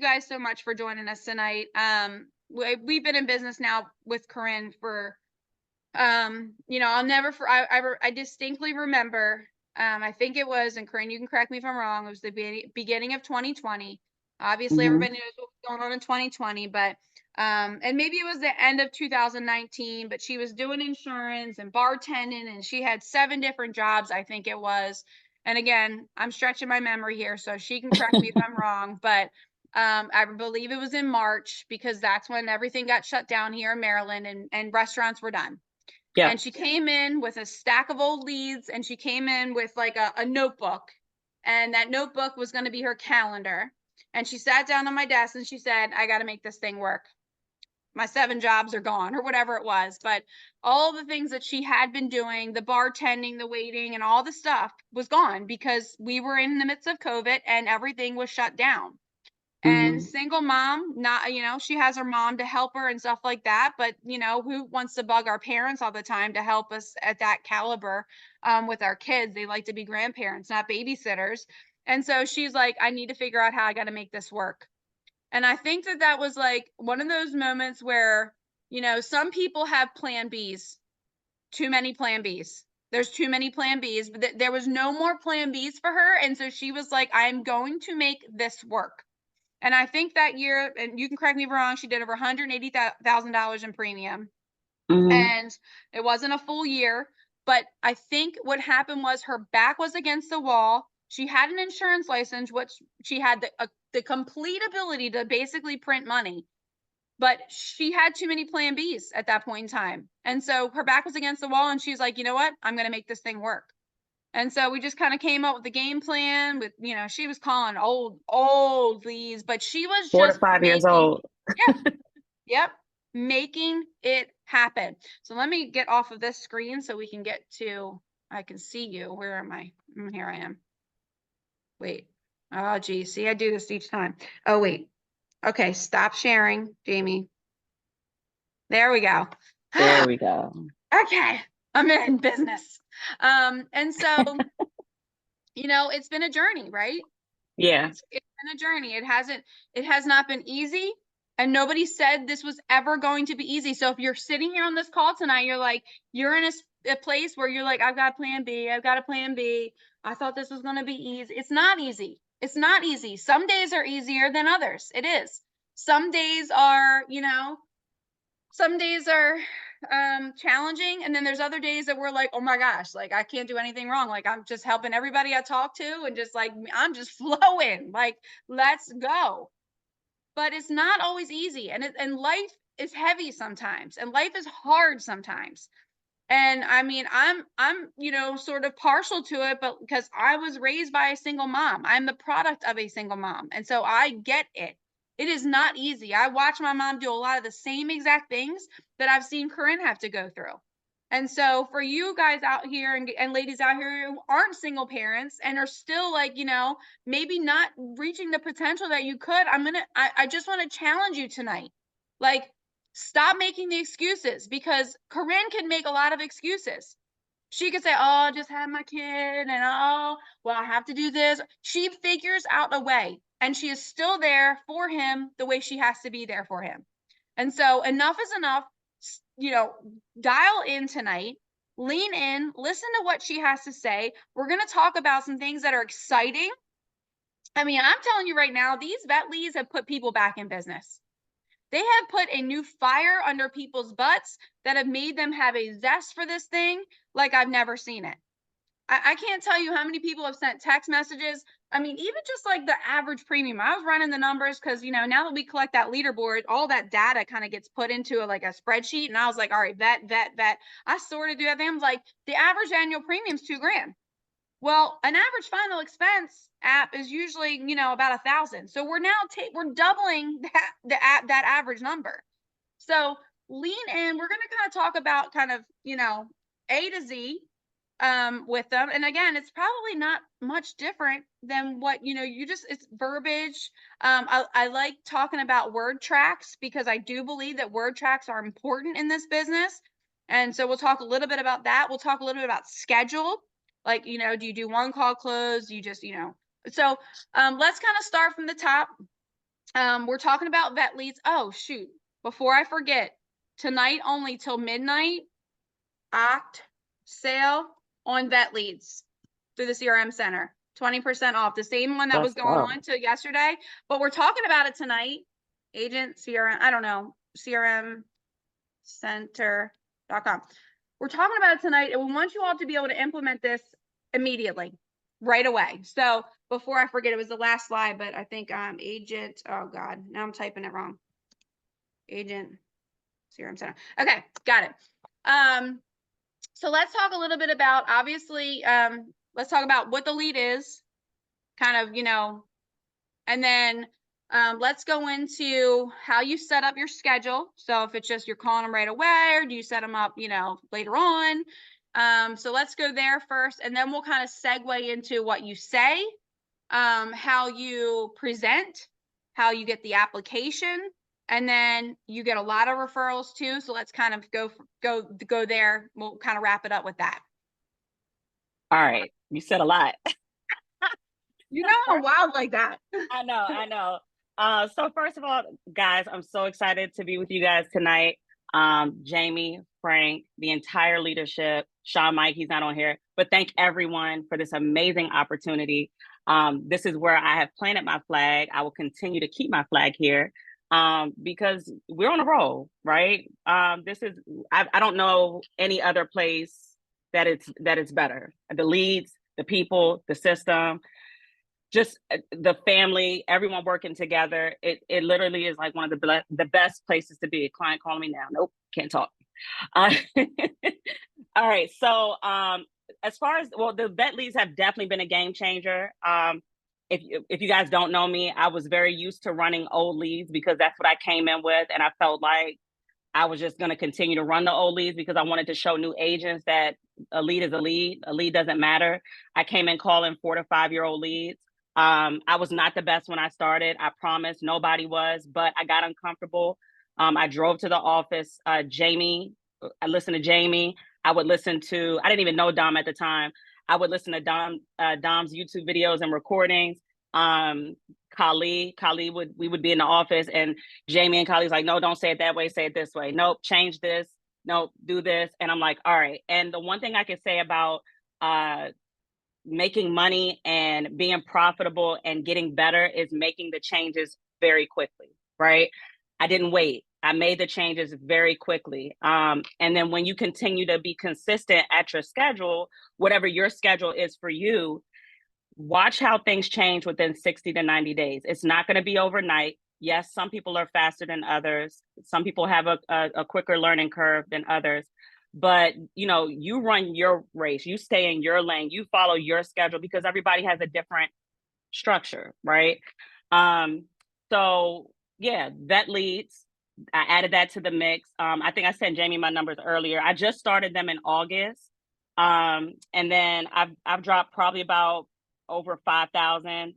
guys so much for joining us tonight. We've been in business now with Karyn for, I'll never, I distinctly remember, I think it was, and Karyn, you can correct me if I'm wrong, it was the beginning of 2020. Obviously, everybody knows what was going on in 2020, but, and maybe it was the end of 2019, but she was doing insurance and bartending, and she had 7 different jobs, I think it was. And again, I'm stretching my memory here, so she can correct me if I'm wrong, but I believe it was in March, because that's when everything got shut down here in Maryland, and restaurants were done. Yeah. And she came in with a stack of old leads, and she came in with like a notebook, and that notebook was going to be her calendar. And she sat down on my desk and she said, I got to make this thing work. My 7 jobs are gone, or whatever it was. But all the things that she had been doing, the bartending, the waiting, and all the stuff was gone, because we were in the midst of COVID and everything was shut down. And single mom, not, she has her mom to help her and stuff like that. But, who wants to bug our parents all the time to help us at that caliber with our kids? They like to be grandparents, not babysitters. And so she's like, I need to figure out how I got to make this work. And I think that was like one of those moments where, some people have plan Bs, too many plan Bs. There's too many plan Bs, but there was no more plan Bs for her. And so she was like, I'm going to make this work. And I think that year, and you can correct me if I'm wrong, she did over $180,000 in premium. And it wasn't a full year, but I think what happened was her back was against the wall. She had an insurance license, which she had the complete ability to basically print money, but she had too many plan Bs at that point in time. And so her back was against the wall, and she's like, you know what? I'm going to make this thing work. And so we just kind of came up with the game plan with, she was calling old leads, but she was 4 just to 5 years old. Yep. Making it happen. So let me get off of this screen so we can get to, I can see you. Where am I? Here I am. Wait. Oh, geez. See, I do this each time. Oh, wait. Okay. Stop sharing, Jamie. There we go. There we go. Okay. I'm in business. And so, it's been a journey, right? Yeah. It's been a journey. It has not been easy. And nobody said this was ever going to be easy. So if you're sitting here on this call tonight, you're in a place where you're like, I've got a plan B. I've got a plan B. I thought this was going to be easy. It's not easy. It's not easy. Some days are easier than others. It is. Some days are, challenging. And then there's other days that we're like, oh my gosh, like I can't do anything wrong. Like I'm just helping everybody I talk to, and just like, I'm just flowing, like, let's go. But it's not always easy. And life is heavy sometimes, and life is hard sometimes. And I mean, I'm, sort of partial to it, but because I was raised by a single mom, I'm the product of a single mom. And so I get it. It is not easy. I watch my mom do a lot of the same exact things that I've seen Karyn have to go through. And so for you guys out here and ladies out here who aren't single parents and are still like, maybe not reaching the potential that you could, I just want to challenge you tonight. Like, stop making the excuses, because Karyn can make a lot of excuses. She could say, oh, I just had my kid, and oh, well, I have to do this. She figures out a way, and she is still there for him the way she has to be there for him. And so enough is enough. Dial in tonight, lean in, listen to what she has to say. We're going to talk about some things that are exciting. I mean, I'm telling you right now, these vet leads have put people back in business. They have put a new fire under people's butts that have made them have a zest for this thing like I've never seen it. I can't tell you how many people have sent text messages. I mean, even just like the average premium, I was running the numbers because, now that we collect that leaderboard, all that data kind of gets put into a spreadsheet. And I was like, all right, vet. I sorted through that thing. I was like, the average annual premium is $2,000. Well, an average final expense app is usually, about $1,000. So we're now we're doubling that average number. So lean in. We're going to kind of talk about A to Z with them. And again, it's probably not much different than what, it's verbiage. I like talking about word tracks, because I do believe that word tracks are important in this business. And so we'll talk a little bit about that. We'll talk a little bit about schedule. Like, do you do one call close? Do you just, so let's kind of start from the top. We're talking about vet leads. Oh, shoot. Before I forget, tonight only till midnight, sale on vet leads through the CRM center. 20% off. The same one that was Let's going go. on to yesterday, but we're talking about it tonight. Agent CRM, I don't know, crmcenter.com. We're talking about it tonight, and we want you all to be able to implement this immediately, right away. So before I forget, it was the last slide, but I think agent, oh God, now I'm typing it wrong. Agent CRM center. Okay, got it. So let's talk a little bit about, obviously, let's talk about what the lead is, kind of, and then let's go into how you set up your schedule. So if it's just you're calling them right away, or do you set them up, later on? So let's go there first, and then we'll kind of segue into what you say, how you present, how you get the application, and then you get a lot of referrals too. So let's kind of go there. We'll kind of wrap it up with that. All right. You said a lot. I'm wild like that. I know. So first of all, guys, I'm so excited to be with you guys tonight. Jamie, Frank, the entire leadership, Sean, Mike, he's not on here, but thank everyone for this amazing opportunity. This is where I have planted my flag. I will continue to keep my flag here because we're on a roll, right? I don't know any other place that it's better. The leads, the people, the system, just the family, everyone working together. It literally is like one of the best places to be. A client calling me now. Nope, can't talk. All right. So as far as, the vet leads have definitely been a game changer. If you guys don't know me, I was very used to running old leads because that's what I came in with. And I felt like I was just going to continue to run the old leads because I wanted to show new agents that a lead is a lead. A lead doesn't matter. I came in calling 4 to 5 year old leads. I was not the best when I started. I promise nobody was, but I got uncomfortable. I drove to the office. Jamie, I listened to Jamie. I didn't even know Dom at the time. I would listen to Dom's YouTube videos and recordings. Kali we would be in the office and Jamie and Kali's like, no, don't say it that way. Say it this way. Nope. Change this. Nope. Do this. And I'm like, all right. And the one thing I can say about, making money and being profitable and getting better is making the changes very quickly, right? I didn't wait. I made the changes very quickly. And then when you continue to be consistent at your schedule, whatever your schedule is for you, watch how things change within 60 to 90 days. It's not going to be overnight. Yes, some people are faster than others. Some people have a quicker learning curve than others. But, you run your race, you stay in your lane, you follow your schedule because everybody has a different structure, right? So yeah, vet leads, I added that to the mix. I think I sent Jamie my numbers earlier. I just started them in August. And then I've dropped probably about over 5,000,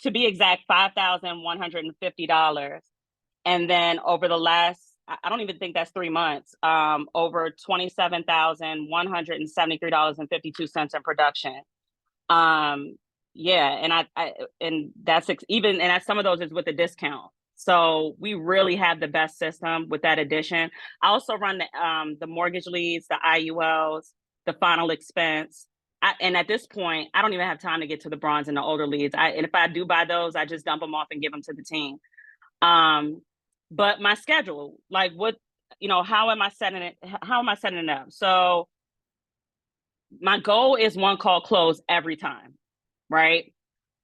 to be exact, $5,150. And then over the last, I don't even think that's 3 months, over $27,173.52 in production. Yeah, and that's some of those is with a discount. So we really have the best system with that addition. I also run the mortgage leads, the IULs, the final expense. And at this point, I don't even have time to get to the bronze and the older leads. And if I do buy those, I just dump them off and give them to the team. But my schedule, like how am I setting it? How am I setting it up? So my goal is one call close every time, right?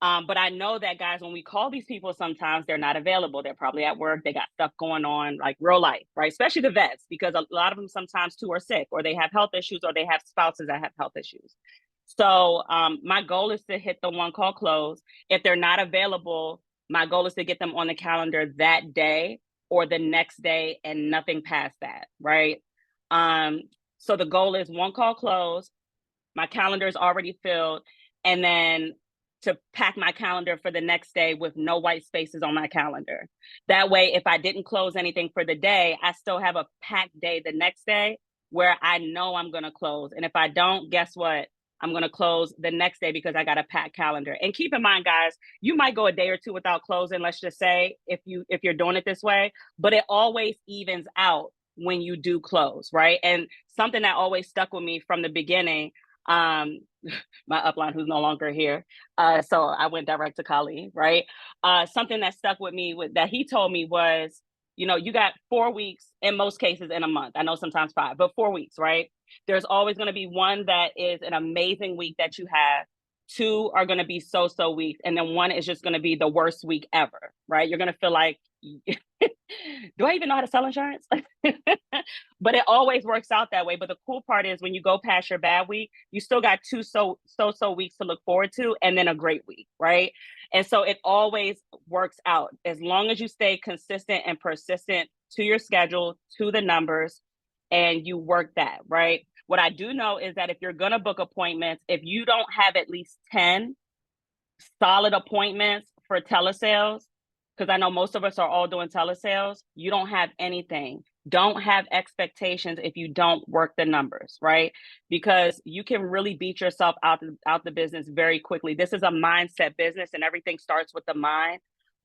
But I know that, guys, when we call these people, sometimes they're not available. They're probably at work. They got stuff going on, like real life, right? Especially the vets, because a lot of them sometimes too are sick, or they have health issues, or they have spouses that have health issues. So my goal is to hit the one call close. If they're not available, my goal is to get them on the calendar that day or the next day and nothing past that, right? So the goal is one call close. My calendar is already filled. And then to pack my calendar for the next day with no white spaces on my calendar. That way, if I didn't close anything for the day, I still have a packed day the next day where I know I'm going to close. And if I don't, guess what? I'm going to close the next day because I got a packed calendar. And keep in mind, guys, you might go a day or two without closing, let's just say, if you're doing it this way, but it always evens out when you do close, right? And something that always stuck with me from the beginning, my upline who's no longer here, so I went direct to Kali, right? Something that stuck with me that he told me was, you got 4 weeks in most cases in a month. I know sometimes 5, but 4 weeks, right? There's always going to be one that is an amazing week that you have. 2 are going to be so weeks. And then 1 is just going to be the worst week ever, right? You're going to feel like, do I even know how to sell insurance? But it always works out that way. But the cool part is when you go past your bad week, you still got 2 so weeks to look forward to, and then a great week, right? And so it always works out as long as you stay consistent and persistent to your schedule, to the numbers, and you work that, right? What I do know is that if you're going to book appointments, if you don't have at least 10 solid appointments for telesales, because I know most of us are all doing telesales, you don't have anything. Don't have expectations if you don't work the numbers, right? Because you can really beat yourself out the business very quickly. This is a mindset business and everything starts with the mind,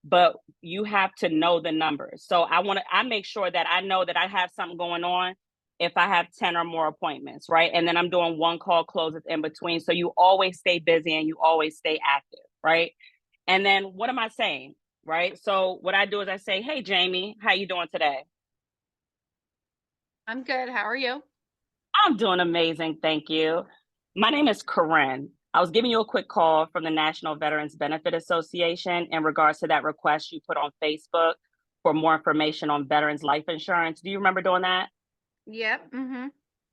but you have to know the numbers. So I make sure that I know that I have something going on if I have 10 or more appointments, right? And then I'm doing one call closes in between. So you always stay busy and you always stay active, right? And then what am I saying, right? So what I do is I say, hey, Jamie, how you doing today? I'm good. How are you? I'm doing amazing, thank you. My name is Karyn. I was giving you a quick call from the National Veterans Benefit Association in regards to that request you put on Facebook for more information on veterans life insurance. Do you remember doing that? Yep. Mm-hmm.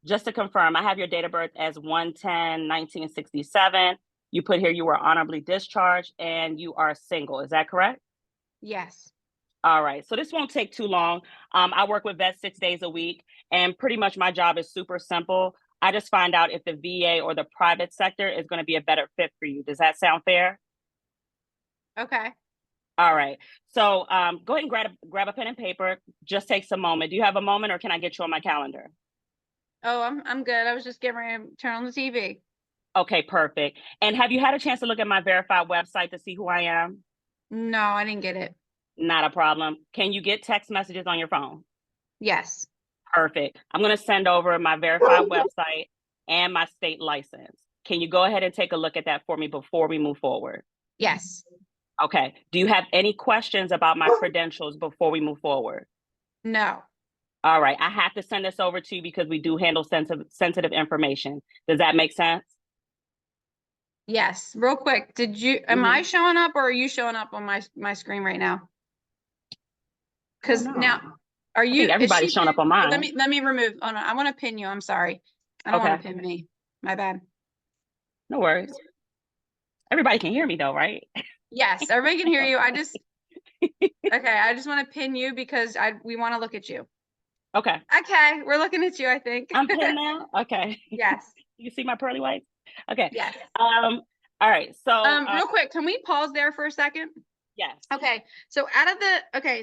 Just to confirm, I have your date of birth as 1/10/1967. You put here you were honorably discharged and you are single. Is that correct? Yes. All right. So this won't take too long. I work with vets 6 days a week, and pretty much my job is super simple. I just find out if the VA or the private sector is going to be a better fit for you. Does that sound fair? Okay. All right. So go ahead and grab a pen and paper. Just takes a moment. Do you have a moment, or can I get you on my calendar? Oh, I'm good. I was just getting ready to turn on the TV. Okay, perfect. And have you had a chance to look at my verified website to see who I am? No, I didn't get it. Not a problem. Can you get text messages on your phone? Yes. Perfect. I'm going to send over my verified website and my state license. Can you go ahead and take a look at that for me before we move forward? Yes. Okay. Do you have any questions about my credentials before we move forward? No. All right. I have to send this over to you because we do handle sensitive information. Does that make sense? Yes. Real quick, am I showing up or are you showing up on my screen right now? Because now, I think everybody's showing up on mine. Let me remove. Oh no, I want to pin you. I'm sorry. I don't want to pin me. My bad. No worries. Everybody can hear me though, right? Yes, everybody can hear you. Okay, I just want to pin you because we want to look at you. Okay. Okay, we're looking at you, I think. I'm pinned now? Okay. Yes. You see my pearly whites? Okay. Yes. All right. So real quick, can we pause there for a second? Yes. Okay. So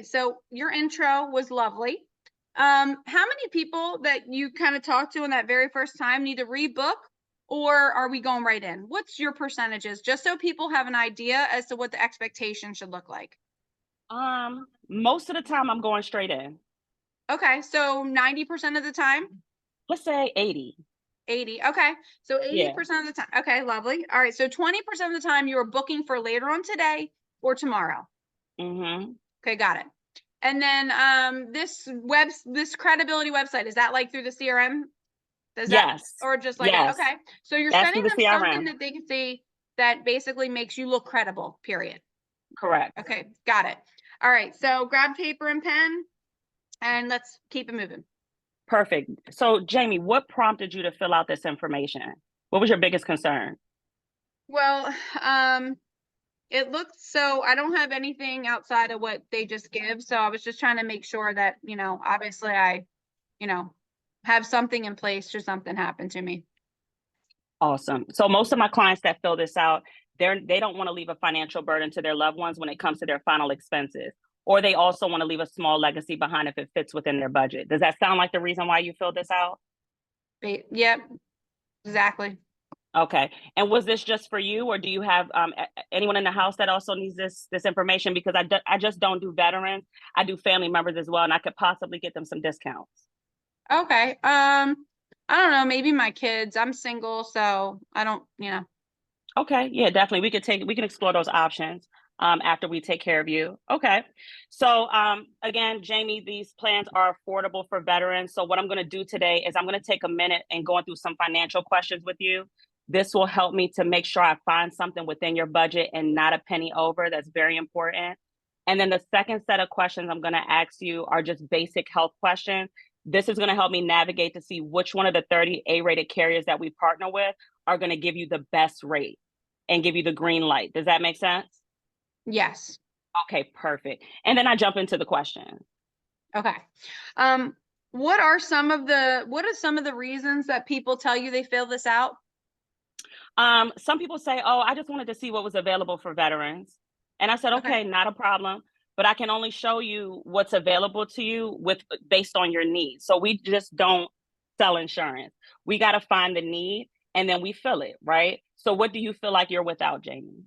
so your intro was lovely. How many people that you kind of talked to on that very first time need to rebook, or are we going right in? What's your percentages, just so people have an idea as to what the expectation should look like? Most of the time I'm going straight in. Okay, so 90% of the time? Let's say 80. 80. Okay. So 80% of the time. Okay, lovely. All right. So 20% of the time you are booking for later on today or tomorrow. Okay, got it. And then this credibility website, is that like through the CRM? Yes. Or just like okay. So you're sending them something that they can see that basically makes you look credible, period. Correct. Okay, got it. All right. So grab paper and pen and let's keep it moving. Perfect. So Jamie, what prompted you to fill out this information? What was your biggest concern? Well, it looks so I don't have anything outside of what they just give. So I was just trying to make sure that, obviously I, have something in place should something happen to me. Awesome. So most of my clients that fill this out, they don't want to leave a financial burden to their loved ones when it comes to their final expenses, or they also want to leave a small legacy behind if it fits within their budget. Does that sound like the reason why you filled this out? Yep, exactly. Okay. And was this just for you, or do you have anyone in the house that also needs this information? Because I just don't do veterans. I do family members as well, and I could possibly get them some discounts. Okay. I don't know, maybe my kids. I'm single, so I don't, Okay. Yeah, definitely. We can explore those options after we take care of you. Okay. So again, Jamie, these plans are affordable for veterans. So what I'm going to do today is I'm going to take a minute and going through some financial questions with you. This will help me to make sure I find something within your budget and not a penny over. That's very important. And then the second set of questions I'm going to ask you are just basic health questions. This is going to help me navigate to see which one of the 30 A-rated carriers that we partner with are going to give you the best rate and give you the green light. Does that make sense? yes. Okay, perfect. And then I jump into the question. Okay. What are some of the reasons that people tell you they fill this out? Some people say, oh, I just wanted to see what was available for veterans. And I said, Okay. okay, not a problem. But I can only show you what's available to you based on your needs. So we just don't sell insurance. We got to find the need and then we fill it, right? So what do you feel like you're without, Jamie?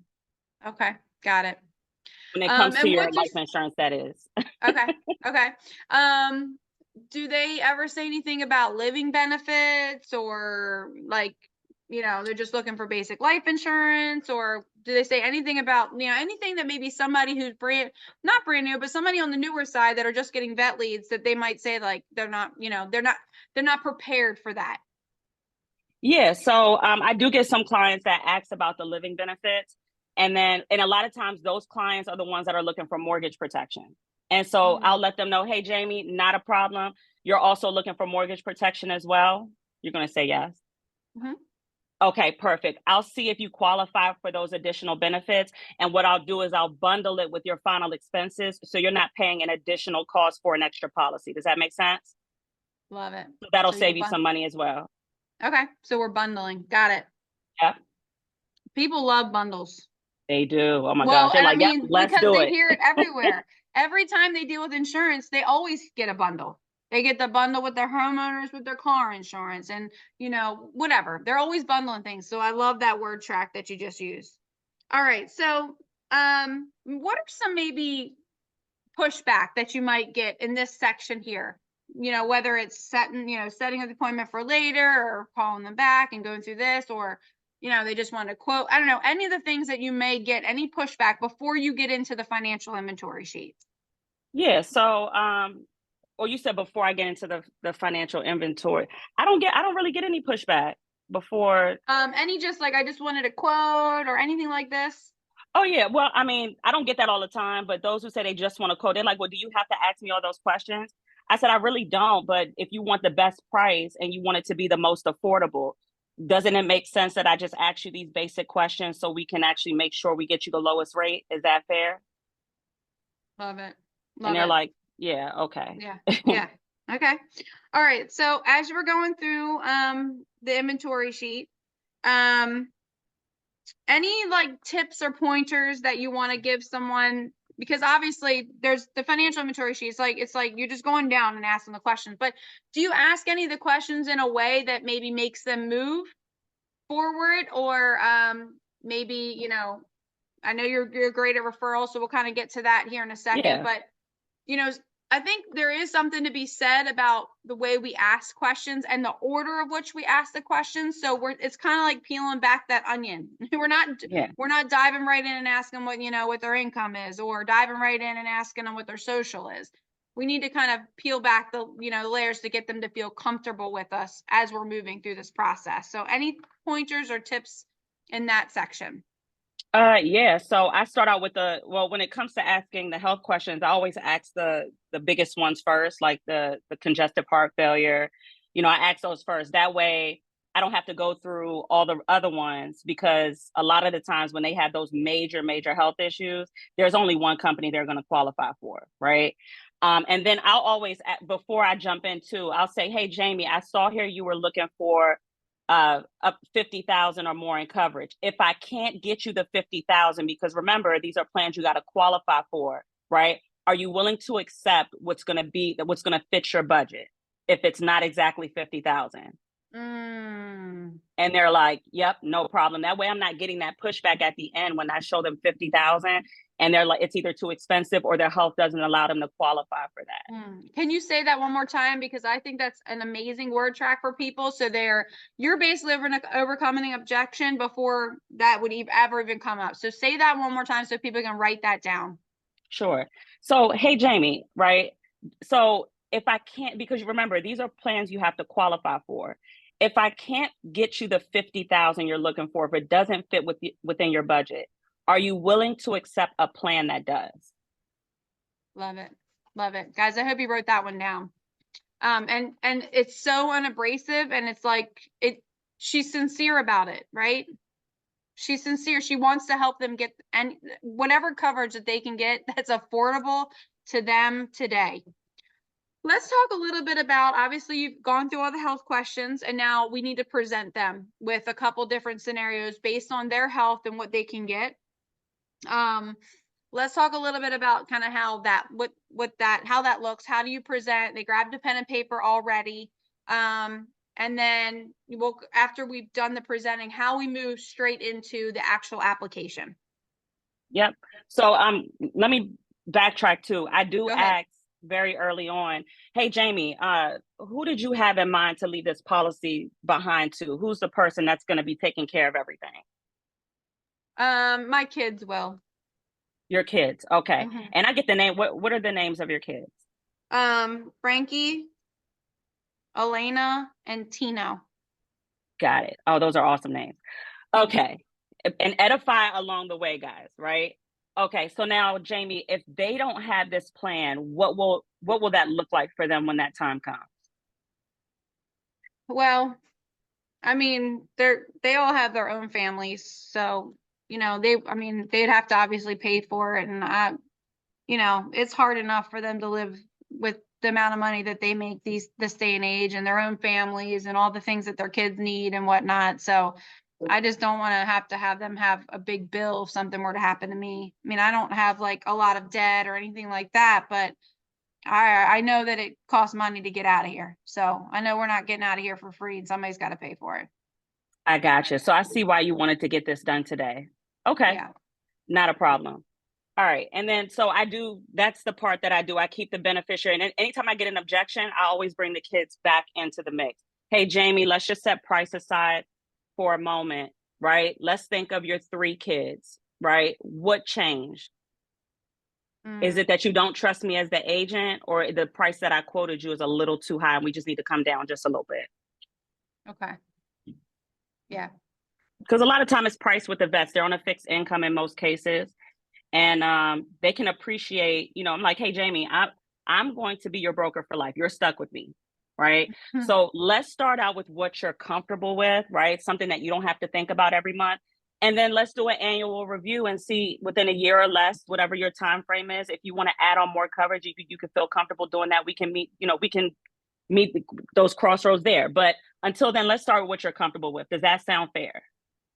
Okay. Got it. When it comes to And your what life just insurance, that is. okay. Okay. Do they ever say anything about living benefits or like, they're just looking for basic life insurance, or do they say anything about, anything that maybe somebody who's not brand new, but somebody on the newer side that are just getting vet leads that they might say like they're not, they're not prepared for that. Yeah, so I do get some clients that ask about the living benefits. And a lot of times those clients are the ones that are looking for mortgage protection. And so I'll let them know, hey, Jamie, not a problem. You're also looking for mortgage protection as well. You're going to say yes. Mm-hmm. Okay, perfect. I'll see if you qualify for those additional benefits. And what I'll do is I'll bundle it with your final expenses. So you're not paying an additional cost for an extra policy. Does that make sense? Love it. So that'll So you're save you some money as well. okay. So we're bundling. Got it. Yeah, People love bundles. they do. Oh my gosh. Well, They're and I like, yep, mean, let's because do they it. hear it everywhere. Every time they deal with insurance, they always get a bundle. They get the bundle with their homeowners, with their car insurance, and whatever. They're always bundling things. So I love that word track that you just used. All right. So, what are some maybe pushback that you might get in this section here? Whether it's setting an appointment for later or calling them back and going through this, or they just want to quote, I don't know, any of the things that you may get any pushback before you get into the financial inventory sheet. Yeah. So, or you said before I get into the financial inventory, I don't really get any pushback before. Any just like, I just wanted a quote or anything like this? Oh yeah. Well, I mean, I don't get that all the time, but those who say they just want to quote, they're like, well, do you have to ask me all those questions? I said, I really don't, but if you want the best price and you want it to be the most affordable, doesn't it make sense that I just ask you these basic questions so we can actually make sure we get you the lowest rate? Is that fair? Love it. And Love they're it. like, yeah, okay. Yeah. Yeah. Okay. All right. So as you were going through the inventory sheet, any like tips or pointers that you want to give someone, because obviously there's the financial inventory sheet. It's like you're just going down and asking the questions, but do you ask any of the questions in a way that maybe makes them move forward, or maybe I know you're great at referrals, so we'll kind of get to that here in a second, Yeah. but I think there is something to be said about the way we ask questions and the order of which we ask the questions. So it's kind of like peeling back that onion. we're not Yeah. we're not diving right in and asking what their income is, or diving right in and asking them what their social is. We need to kind of peel back the layers to get them to feel comfortable with us as we're moving through this process. So any pointers or tips in that section? Yeah. So I start out with when it comes to asking the health questions, I always ask the biggest ones first, like the congestive heart failure. I ask those first. That way I don't have to go through all the other ones, because a lot of the times when they have those major health issues, there's only one company they're going to qualify for, right? And then I'll always, before I jump into, I'll say, hey, Jamie, I saw here you were looking for up 50,000 or more in coverage. If I can't get you the 50,000, because remember, these are plans you got to qualify for, right? Are you willing to accept what's going to fit your budget if it's not exactly 50,000? Mm. And they're like, yep, no problem. That way I'm not getting that pushback at the end when I show them 50,000 and they're like, it's either too expensive or their health doesn't allow them to qualify for that. Can you say that one more time? Because I think that's an amazing word track for people. So you're basically overcoming the objection before that would ever even come up. So say that one more time so people can write that down. Sure. So, hey, Jamie, right? So if I can't, because remember, these are plans you have to qualify for. If I can't get you the 50,000 you're looking for, if it doesn't fit within your budget, are you willing to accept a plan that does? Love it. Love it. Guys, I hope you wrote that one down. And it's so unabrasive, and it's like she's sincere about it, right? She's sincere. She wants to help them get and whatever coverage that they can get that's affordable to them today. Let's talk a little bit about, obviously you've gone through all the health questions, and now we need to present them with a couple different scenarios based on their health and what they can get. Let's talk a little bit about kind of how that how that looks. How do you present? They grabbed a pen and paper already. And then after we've done the presenting, how we move straight into the actual application. Yep. So let me backtrack too. I do Go ahead. ask very early on, hey Jamie, who did you have in mind to leave this policy behind to? Who's the person that's going to be taking care of everything? My kids will. Your kids. Okay. Mm-hmm. And I get the name. What are the names of your kids? Frankie, Elena, and Tino. Got it. Oh, those are awesome names. Okay. And edify along the way, guys, right? Okay. So now, Jamie, if they don't have this plan, what will that look like for them when that time comes? Well, I mean, they all have their own families, so they'd have to obviously pay for it, and it's hard enough for them to live with the amount of money that they make this day and age, and their own families and all the things that their kids need and whatnot. So I just don't want to have them have a big bill if something were to happen to me. I mean, I don't have like a lot of debt or anything like that, but I know that it costs money to get out of here. So I know we're not getting out of here for free, and somebody's got to pay for it. I got you. So I see why you wanted to get this done today. Okay. Yeah. Not a problem. All right. And then, so that's the part that I do. I keep the beneficiary. And anytime I get an objection, I always bring the kids back into the mix. Hey, Jamie, let's just set price aside for a moment, right? Let's think of your 3 kids, right? What changed? Is it that you don't trust me as the agent, or the price that I quoted you is a little too high and we just need to come down just a little bit? Okay. Yeah. Because a lot of time it's priced with the vets. They're on a fixed income in most cases. And they can appreciate, I'm like, hey, Jamie, I'm going to be your broker for life. You're stuck with me, right? So let's start out with what you're comfortable with, right? Something that you don't have to think about every month. And then let's do an annual review and see within a year or less, whatever your time frame is, if you want to add on more coverage, you can feel comfortable doing that. We can meet those crossroads there. But until then, let's start with what you're comfortable with. Does that sound fair?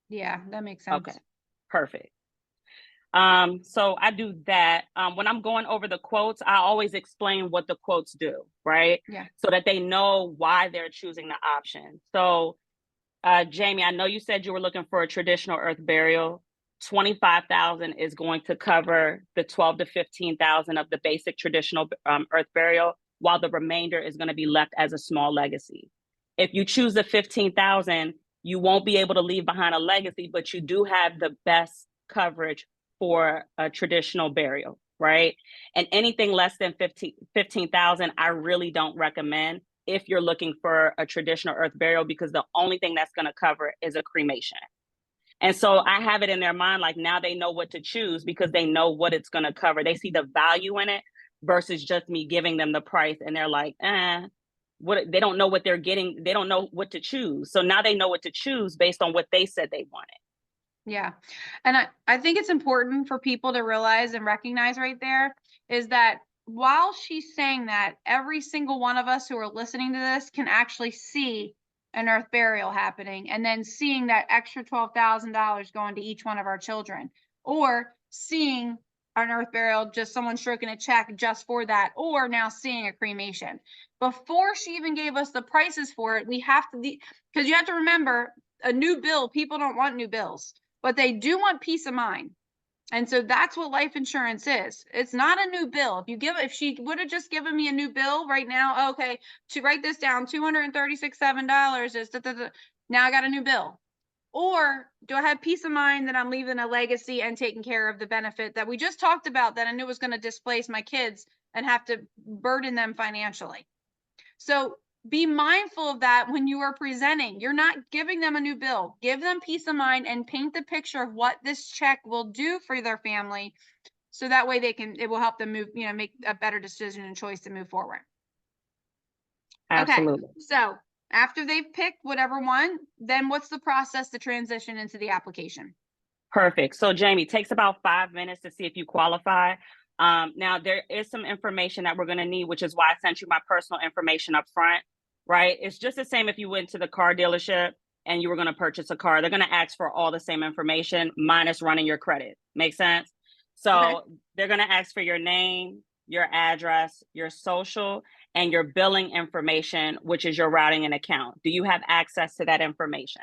Yeah, that makes sense. Okay, perfect. So I do that. When I'm going over the quotes, I always explain what the quotes do, right? Yeah. So that they know why they're choosing the option. So, Jamie, I know you said you were looking for a traditional earth burial. 25,000 is going to cover the 12 to 15,000 of the basic traditional earth burial, while the remainder is going to be left as a small legacy. If you choose the 15,000, you won't be able to leave behind a legacy, but you do have the best coverage for a traditional burial, right? And anything less than 15,000, I really don't recommend if you're looking for a traditional earth burial, because the only thing that's going to cover is a cremation. And so I have it in their mind, like now they know what to choose because they know what it's going to cover. They see the value in it versus just me giving them the price. And they're like, they don't know what they're getting. They don't know what to choose. So now they know what to choose based on what they said they wanted. Yeah. And I think it's important for people to realize and recognize right there is that while she's saying that, every single one of us who are listening to this can actually see an earth burial happening, and then seeing that extra $12,000 going to each one of our children, or seeing an earth burial, just someone stroking a check just for that, or now seeing a cremation. Before she even gave us the prices for it, we have to, because you have to remember, a new bill, people don't want new bills, but they do want peace of mind. And so that's what life insurance is. It's not a new bill. If she would have just given me a new bill right now, okay, to write this down, $236.07 is now I got a new bill. Or do I have peace of mind that I'm leaving a legacy and taking care of the benefit that we just talked about, that I knew was going to displace my kids and have to burden them financially? So be mindful of that when you are presenting. You're not giving them a new bill. Give them peace of mind and paint the picture of what this check will do for their family. So that way it will help them move, make a better decision and choice to move forward. Absolutely. Okay. So after they've picked whatever one, then what's the process to transition into the application? Perfect. So Jamie, takes about 5 minutes to see if you qualify. Now there is some information that we're going to need, which is why I sent you my personal information up front, right? It's just the same if you went to the car dealership and you were going to purchase a car. They're going to ask for all the same information minus running your credit. Make sense? So Okay. they're going to ask for your name, your address, your social, and your billing information, which is your routing and account. Do you have access to that information?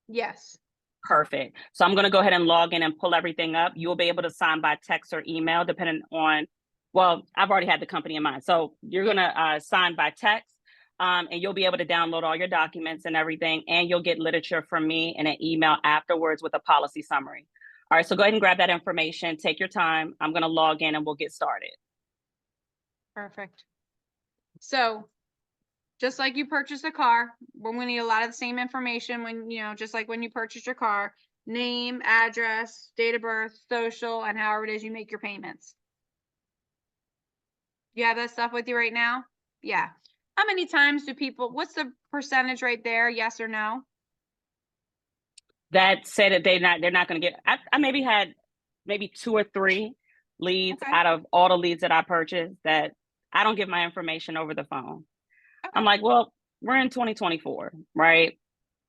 Yes. Perfect. So I'm going to go ahead and log in and pull everything up. You'll be able to sign by text or email, depending on, well, I've already had the company in mind. So you're going to sign by text, and you'll be able to download all your documents and everything, and you'll get literature from me in an email afterwards with a policy summary. All right, so go ahead and grab that information. Take your time. I'm going to log in and we'll get started. Perfect. So just like you purchase a car, we're going to need a lot of the same information when, just like when you purchase your car: name, address, date of birth, social, and however it is you make your payments. You have that stuff with you right now? Yeah. How many times what's the percentage right there? Yes or no? That said that they're not going to get, I maybe had 2 or 3 leads Okay. out of all the leads that I purchased that I don't give my information over the phone. Okay. I'm like, well, we're in 2024, right?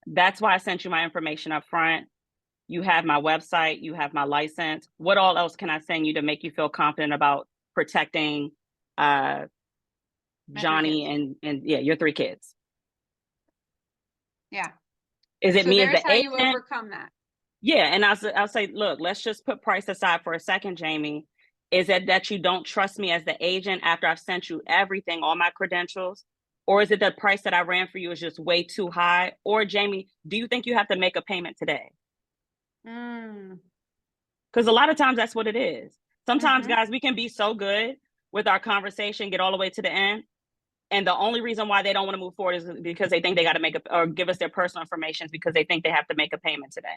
That's why I sent you my information up front. You have my website, you have my license. What all else can I send you to make you feel confident about protecting Johnny and yeah, your 3 kids? Yeah. Is it So me as there's the how you agent? overcome that. Yeah, and I'll say, look, let's just put price aside for a second, Jamie. Is it that you don't trust me as the agent after I've sent you everything, all my credentials? Or is it the price that I ran for you is just way too high? Or Jamie, do you think you have to make a payment today? Because a lot of times that's what it is. Sometimes, guys, we can be so good with our conversation, get all the way to the end, and the only reason why they don't want to move forward is because they think they got to make or give us their personal information because they think they have to make a payment today.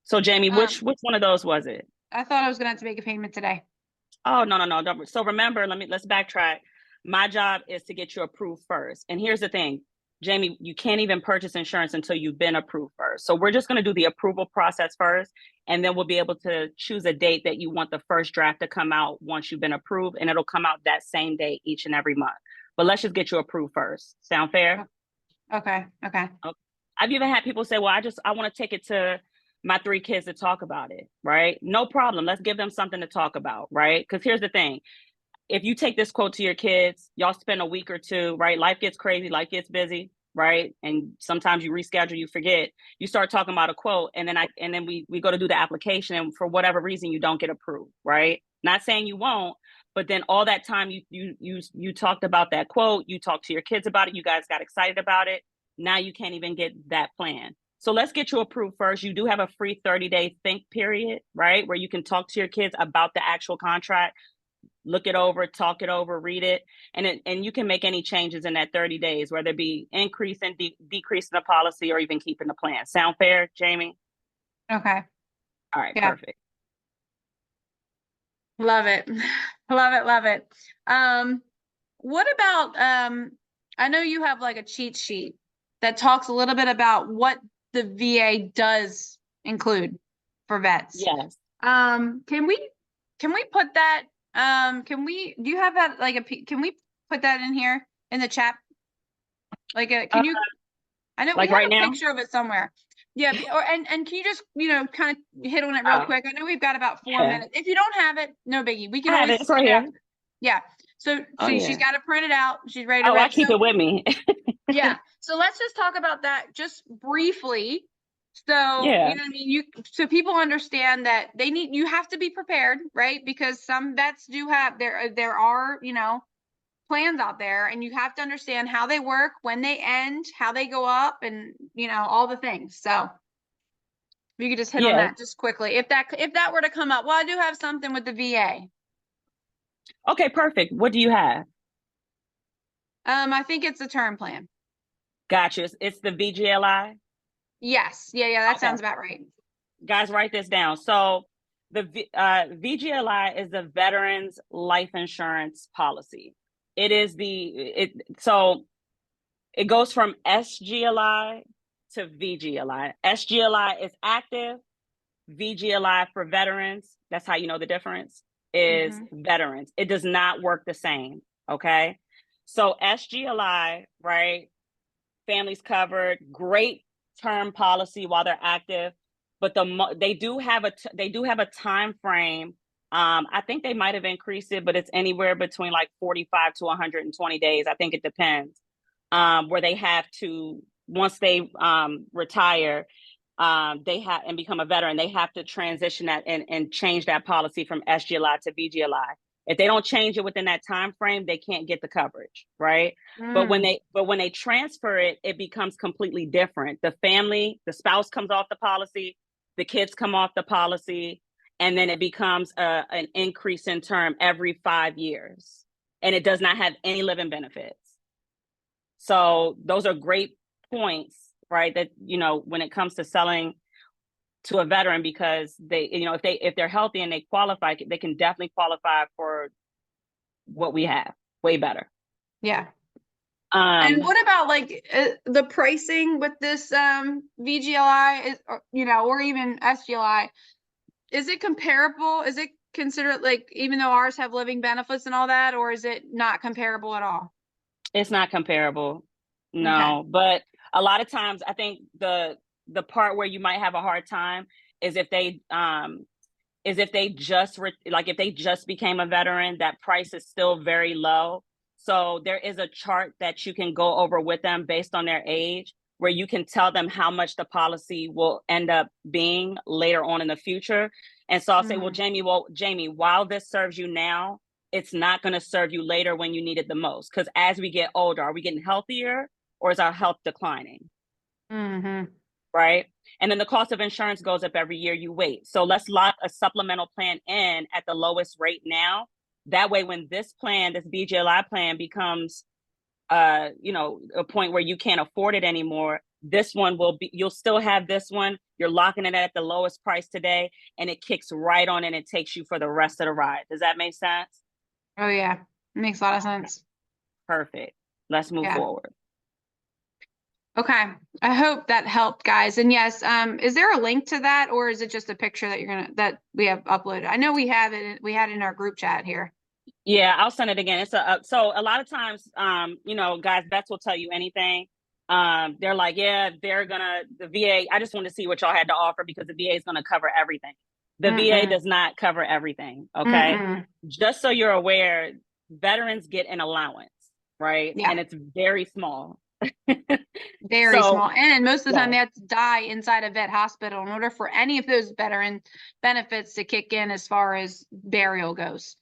So Jamie, which one of those was it? I thought I was gonna have to make a payment today. Oh, no. So remember, let's backtrack. My job is to get you approved first. And here's the thing, Jamie, you can't even purchase insurance until you've been approved first. So we're just going to do the approval process first, and then we'll be able to choose a date that you want the first draft to come out once you've been approved, and it'll come out that same day each and every month. But let's just get you approved first. Sound fair? Okay. I've even had people say, well, I want to take it to my 3 kids to talk about it, right? No problem. Let's give them something to talk about, right? Because here's the thing. If you take this quote to your kids, y'all spend a week or 2, right? Life gets crazy, life gets busy, right? And sometimes you reschedule, you forget. You start talking about a quote, and then we go to do the application, and for whatever reason you don't get approved, right? Not saying you won't, but then all that time you talked about that quote, you talked to your kids about it, you guys got excited about it. Now you can't even get that plan. So let's get you approved first. You do have a free 30-day think period, right? Where you can talk to your kids about the actual contract, look it over, talk it over, read it. And you can make any changes in that 30 days, whether it be increase and decrease in the policy or even keeping the plan. Sound fair, Jamie? Okay. All right, yeah. Perfect. Love it. Love it. What about, I know you have like a cheat sheet that talks a little bit about what the VA does include for vets. Yes. Can we put that, do you have that, can we put that in here in the chat? Can you, I know like we have right a now? picture of it somewhere. Yeah, and can you just, kind of hit on it real quick? I know we've got about 4 minutes. If you don't have it, no biggie. We can I have always it. It's right it here. after. Yeah. So Oh see, she's yeah. got it printed out. She's ready to Oh, I rip. keep So it with me. yeah. So let's just talk about that just briefly. So, Yeah. what I mean? So people understand that you have to be prepared, right? Because some vets do have, there are, plans out there, and you have to understand how they work, when they end, how they go up, and, all the things. So if you could just hit on Yeah. that just quickly. If that were to come up, well, I do have something with the VA. Okay, perfect. What do you have? I think it's a term plan. Gotcha. It's the VGLI. Yes. Yeah, that Okay. sounds about right. Guys, write this down. So the VGLI is the Veterans Life Insurance Policy. So it goes from SGLI to VGLI. SGLI is active. VGLI for veterans, that's how you know the difference, is veterans. It does not work the same, okay? So SGLI, right? Families covered, great term policy while they're active, but they do have a time frame. I think they might have increased it, but it's anywhere between like 45 to 120 days. I think it depends. Where they have to, once they retire, they have and become a veteran, they have to transition that and change that policy from SGLI to VGLI. If they don't change it within that time frame, they can't get the coverage, right? But when they transfer it, it becomes completely different. The spouse comes off the policy, the kids come off the policy, and then it becomes an increase in term every 5 years, and it does not have any living benefits. So those are great points, right? That, when it comes to selling to a veteran, because they, if they're healthy and they qualify, they can definitely qualify for what we have, way better. Yeah. And what about like the pricing with this VGLI or even SGLI? Is it comparable? Is it considered, like, even though ours have living benefits and all that, or is it not comparable at all? It's not comparable. Okay. No, but a lot of times I think the part where you might have a hard time is if they if they just became a veteran, that price is still very low. So there is a chart that you can go over with them based on their age, where you can tell them how much the policy will end up being later on in the future. And so I'll say, well, Jamie, while this serves you now, it's not going to serve you later when you need it the most. Because as we get older, are we getting healthier, or is our health declining? Right? And then the cost of insurance goes up every year you wait. So let's lock a supplemental plan in at the lowest rate now. That way, when this VGLI plan becomes, a point where you can't afford it anymore, this one you'll still have this one. You're locking it at the lowest price today, and it kicks right on and it takes you for the rest of the ride. Does that make sense? Oh yeah, it makes a lot of sense. Perfect. Let's move forward. Okay. I hope that helped, guys. And yes, is there a link to that, or is it just a picture that we have uploaded? I know we had it in our group chat here. Yeah, I'll send it again. So a lot of times, guys, vets will tell you anything. They're like, yeah, the VA, I just want to see what y'all had to offer, because the VA is going to cover everything. The VA does not cover everything. Okay. Just so you're aware, veterans get an allowance, right? Yeah. And it's very small. Very small. And most of the time they have to die inside a vet hospital in order for any of those veteran benefits to kick in as far as burial goes.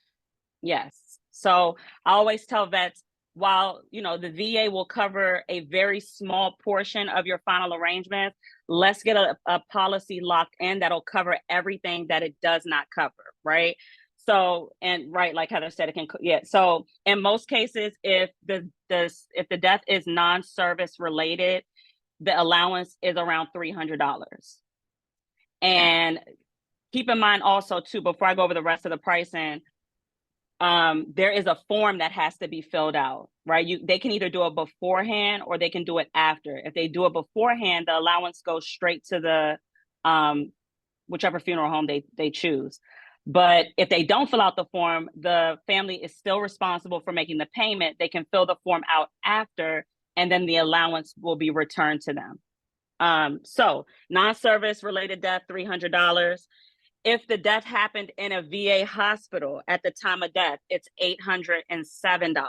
Yes. So I always tell vets, while, the VA will cover a very small portion of your final arrangement, let's get a policy locked in that'll cover everything that it does not cover, right? So, and right, like Heather said, So in most cases, if the death is non-service related, the allowance is around $300. And keep in mind also too, before I go over the rest of the pricing, there is a form that has to be filled out, right? They can either do it beforehand or they can do it after. If they do it beforehand, the allowance goes straight to the whichever funeral home they choose. But if they don't fill out the form, the family is still responsible for making the payment. They can fill the form out after, and then the allowance will be returned to them. So non-service related death, $300. If the death happened in a VA hospital at the time of death, it's $807.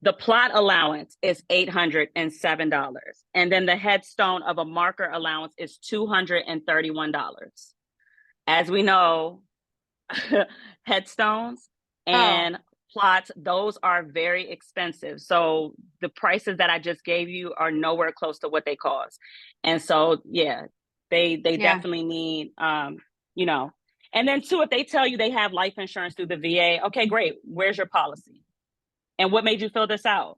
The plot allowance is $807. And then the headstone of a marker allowance is $231. As we know, headstones and plots, those are very expensive. So the prices that I just gave you are nowhere close to what they cost. And so, yeah, they definitely need, you know, and then too, if they tell you they have life insurance through the VA, okay, great. Where's your policy? And what made you fill this out?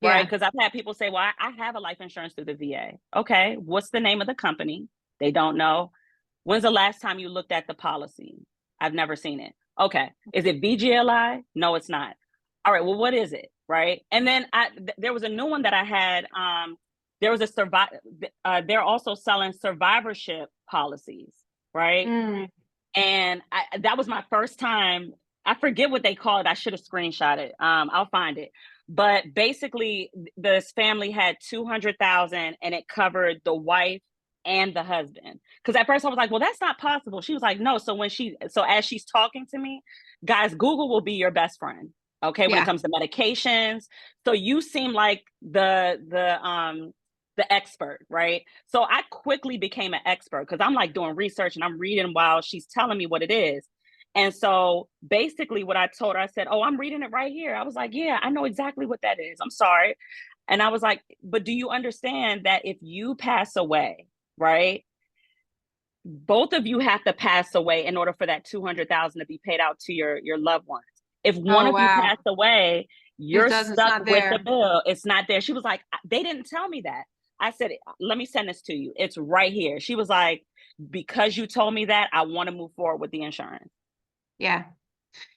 Right? Because I've had people say, well, I have a life insurance through the VA. Okay, what's the name of the company? They don't know. When's the last time you looked at the policy? I've never seen it. Okay, is it VGLI? No, it's not. All right, well, what is it? Right? And then there was a new one that I had. There was a they're also selling survivorship policies, right? And that was my first time. I forget what they call it. I should have screenshot it. I'll find it. But basically, this family had $200,000 and it covered the wife and the husband. Because at first I was like, well, that's not possible. She was like, no. So as she's talking to me, guys, Google will be your best friend. Okay, when it comes to medications. So you seem like the expert, right? So I quickly became an expert because I'm like doing research and I'm reading while she's telling me what it is. And so basically what I told her, I said, oh, I'm reading it right here. I was like, yeah, I know exactly what that is. I'm sorry. And I was like, but do you understand that if you pass away, right, both of you have to pass away in order for that $200,000 to be paid out to your loved ones. If one of you passed away, you're stuck with the bill. It's not there. She was like, they didn't tell me that. I said, let me send this to you. It's right here. She was like, because you told me that, I want to move forward with the insurance. Yeah.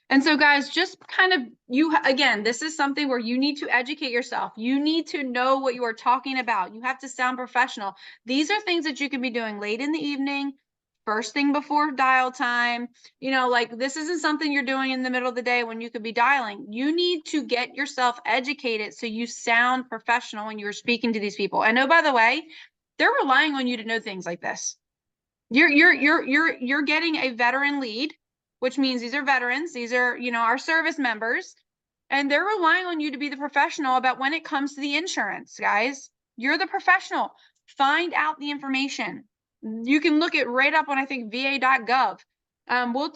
And so guys, just kind of again, this is something where you need to educate yourself. You need to know what you are talking about. You have to sound professional. These are things that you can be doing late in the evening, first thing before dial time. You know, like this isn't something you're doing in the middle of the day when you could be dialing. You need to get yourself educated so you sound professional when you're speaking to these people. And oh, by the way, they're relying on you to know things like this. You're getting a veteran lead, which means these are veterans. These are, you know, our service members, and they're relying on you to be the professional about when it comes to the insurance, guys. You're the professional. Find out the information. You can look it right up on, I think, va.gov.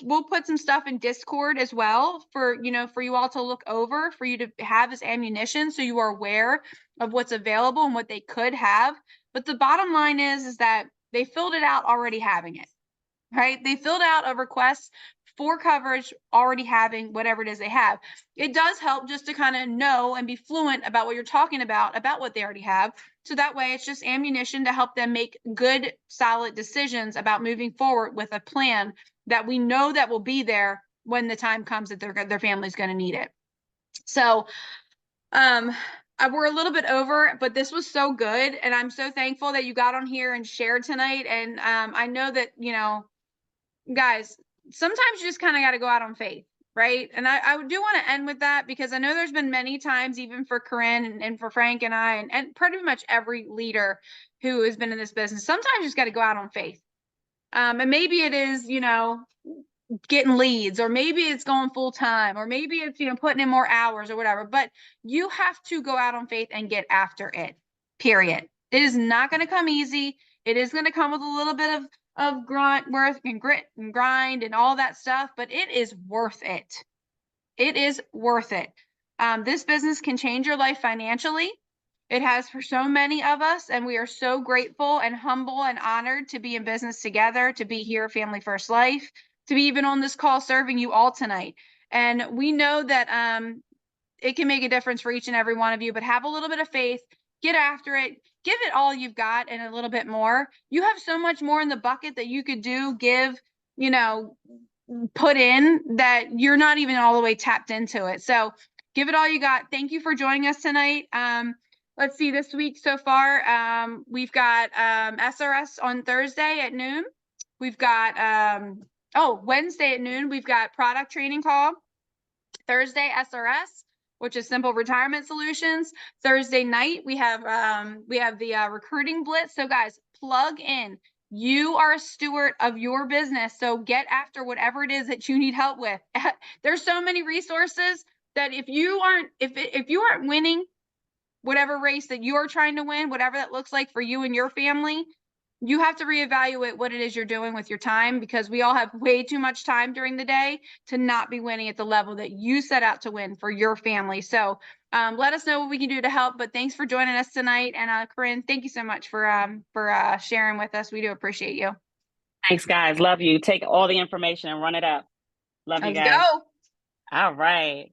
We'll put some stuff in Discord as well for you all to look over, for you to have as ammunition so you are aware of what's available and what they could have. But the bottom line is that they filled it out already having it, right? They filled out a request for coverage already having whatever it is they have. It does help just to kind of know and be fluent about what you're talking about what they already have. So that way it's just ammunition to help them make good, solid decisions about moving forward with a plan that we know that will be there when the time comes that their family's going to need it. So, we're a little bit over, but this was so good. And I'm so thankful that you got on here and shared tonight. And I know that, you know, guys, sometimes you just kind of got to go out on faith, right? And I do want to end with that because I know there's been many times, even for Karyn and for Frank and I, and pretty much every leader who has been in this business, sometimes you just got to go out on faith. And maybe it is, you know, getting leads, or maybe it's going full time, or maybe it's, you know, putting in more hours or whatever, but you have to go out on faith and get after it, period. It is not going to come easy. It is going to come with a little bit of work and grit and grind and all that stuff, but it is worth it. It is worth it. This business can change your life financially. It has for so many of us, and we are so grateful and humble and honored to be in business together, to be here at Family First Life, to be even on this call serving you all tonight. And we know that it can make a difference for each and every one of you, but have a little bit of faith, get after it, give it all you've got and a little bit more. You have so much more in the bucket that you could do, give, you know, put in, that you're not even all the way tapped into it. So give it all you got. Thank you for joining us tonight. Let's see, this week so far, we've got SRS on Thursday at noon. We've got, Wednesday at noon, we've got product training call. Thursday, SRS. which is Simple Retirement Solutions. Thursday night, we have the recruiting blitz. So guys, plug in. You are a steward of your business. So get after whatever it is that you need help with. There's so many resources that if you aren't winning whatever race that you're trying to win, whatever that looks like for you and your family, you have to reevaluate what it is you're doing with your time, because we all have way too much time during the day to not be winning at the level that you set out to win for your family. So let us know what we can do to help. But thanks for joining us tonight. And Karyn, thank you so much for sharing with us. We do appreciate you. Thanks, guys. Love you. Take all the information and run it up. Love you Let's guys. go. All right.